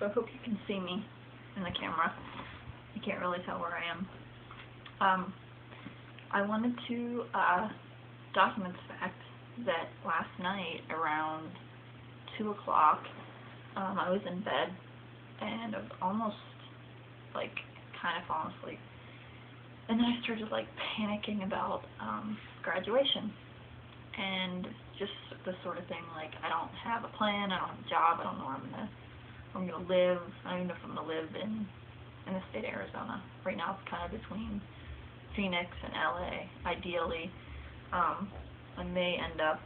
so I hope you can see me in the camera. You can't really tell where I am. I wanted to document the fact that last night around 2 o'clock, I was in bed and I was almost, like, kind of falling asleep. And then I started, like, panicking about graduation. And just the sort of thing, like, I don't have a plan, I don't have a job, I don't know where I'm gonna live. I don't even know if I'm gonna live in the state of Arizona. Right now it's kind of between Phoenix and LA, ideally. I may end up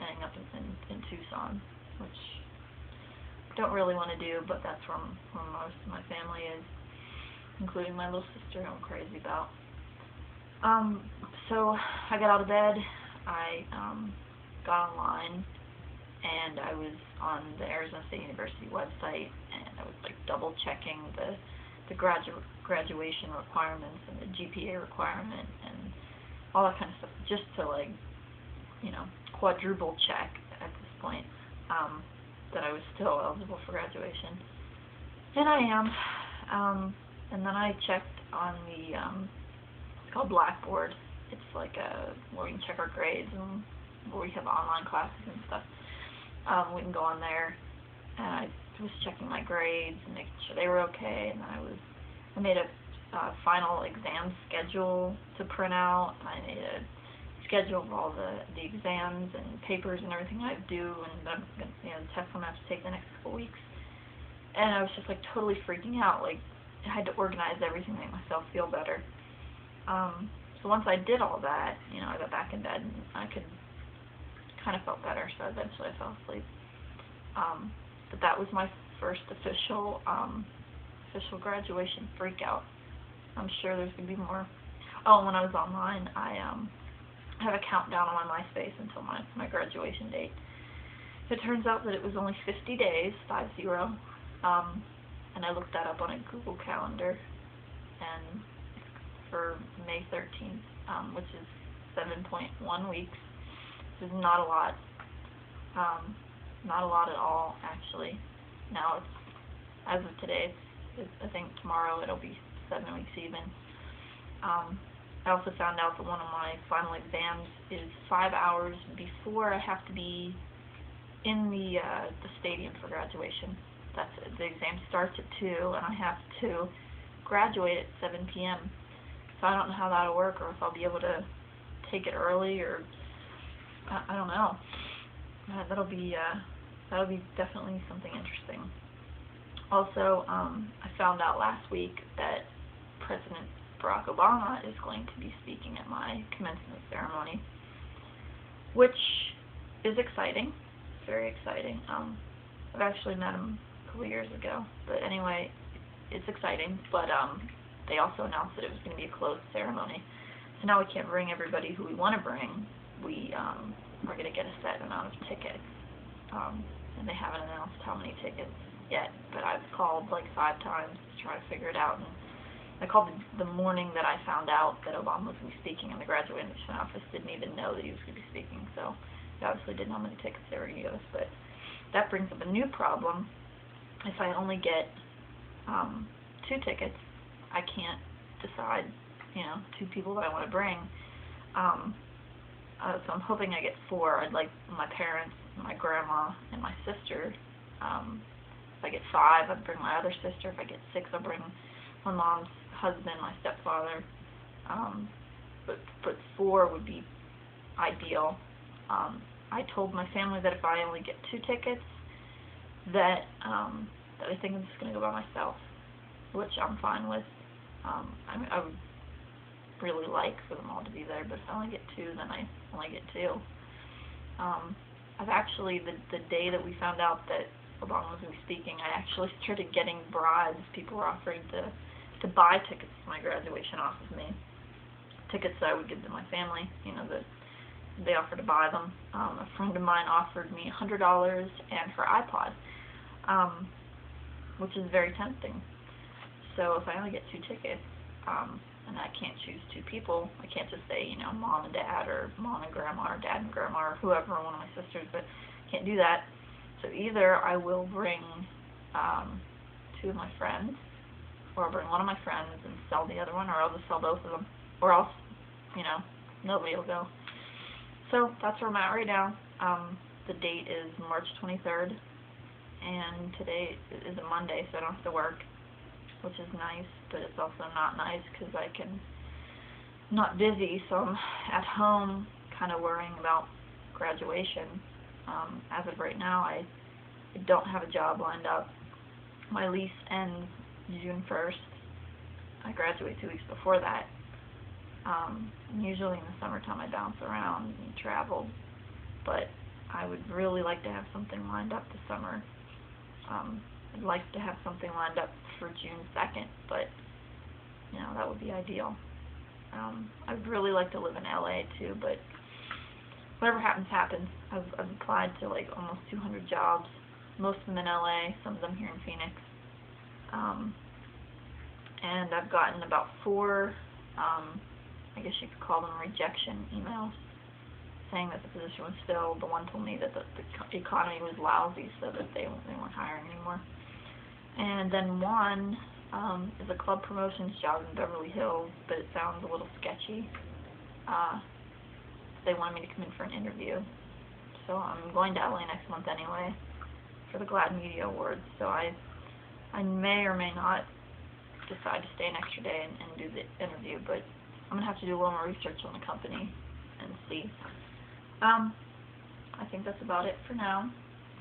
ending up in Tucson, which I don't really want to do, but that's where most of my family is, including my little sister, who I'm crazy about. So I got out of bed, I got online, and I was on the Arizona State University website, and I was like double checking the graduation requirements and the GPA requirement and all that kind of stuff, just to, like, you know, quadruple check at this point that I was still eligible for graduation. And I am. And then I checked on the it's called Blackboard. It's like where we can check our grades and where we have online classes and stuff. We can go on there, and I was checking my grades and making sure they were okay. And I made a final exam schedule to print out. I made a schedule of all the exams and papers and everything I do, and the tests I'm gonna have to take the next couple weeks. And I was just like totally freaking out. Like, I had to organize everything to make myself feel better. So once I did all that, you know, I got back in bed and I kind of felt better, so eventually I fell asleep. But that was my first official graduation freak out. I'm sure there's going to be more. Oh, and when I was online, I have a countdown on my MySpace until my graduation date. It turns out that it was only 50 days, 50, and I looked that up on a Google Calendar, and for May 13th, which is 7.1 weeks. This is not a lot. Not a lot at all, actually. Now, as of today, I think tomorrow it'll be 7 weeks even. I also found out that one of my final exams is 5 hours before I have to be in the stadium for graduation. That's it. The exam starts at 2, and I have to graduate at 7 p.m. So I don't know how that'll work, or if I'll be able to take it early, or I don't know. That'll be definitely something interesting. Also, I found out last week that President Barack Obama is going to be speaking at my commencement ceremony, which is exciting. It's very exciting. I've actually met him a couple years ago, but anyway, it's exciting. But they also announced that it was going to be a closed ceremony, so now we can't bring everybody who we want to bring. We are going to get a set amount of tickets, and they haven't announced how many tickets yet, but I've called like 5 times to try to figure it out, and I called the morning that I found out that Obama was going to be speaking, and the graduation office didn't even know that he was going to be speaking, so they obviously didn't know how many tickets they were going to give us. But that brings up a new problem. If I only get 2 tickets, I can't decide, 2 people that I want to bring. So I'm hoping I get 4. I'd like my parents, my grandma, and my sister. If I get 5, I'd bring my other sister. If I get 6, I'll bring my mom's husband, my stepfather. But 4 would be ideal. I told my family that if I only get 2 tickets, that I think I'm just going to go by myself, which I'm fine with. I would really like for them all to be there, but if I only get 2, then I only get 2. I've actually, the day that we found out that Obama was going to be speaking, I actually started getting bribes. People were offering to buy tickets to my graduation off of me. Tickets that I would give to my family, that they offered to buy them. A friend of mine offered me $100 and her iPod, which is very tempting. So if I only get 2 tickets, and I can't choose 2 people, I can't just say, mom and dad, or mom and grandma, or dad and grandma, or whoever, one of my sisters, but can't do that. So either I will bring two of my friends, or I'll bring one of my friends and sell the other one, or I'll just sell both of them, or else, nobody will go. So that's where I'm at right now. The date is March 23rd, and today is a Monday, so I don't have to work, which is nice, but it's also not nice because I'm not busy, so I'm at home kind of worrying about graduation. As of right now, I don't have a job lined up. My lease ends June 1st. I graduate 2 weeks before that. Usually in the summertime I bounce around and travel, but I would really like to have something lined up this summer. I'd like to have something lined up for June 2nd, but that would be ideal. I'd really like to live in LA too, but whatever happens, happens. I've applied to like almost 200 jobs, most of them in LA, some of them here in Phoenix. And I've gotten about 4, I guess you could call them rejection emails, saying that the position was filled. The one told me that the economy was lousy, so that they weren't hiring anymore. And then one is a club promotions job in Beverly Hills, but it sounds a little sketchy. They wanted me to come in for an interview. So I'm going to LA next month anyway for the GLAAD Media Awards, so I may or may not decide to stay an extra day and do the interview, but I'm going to have to do a little more research on the company and see. I think that's about it for now.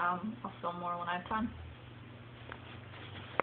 I'll film more when I have time.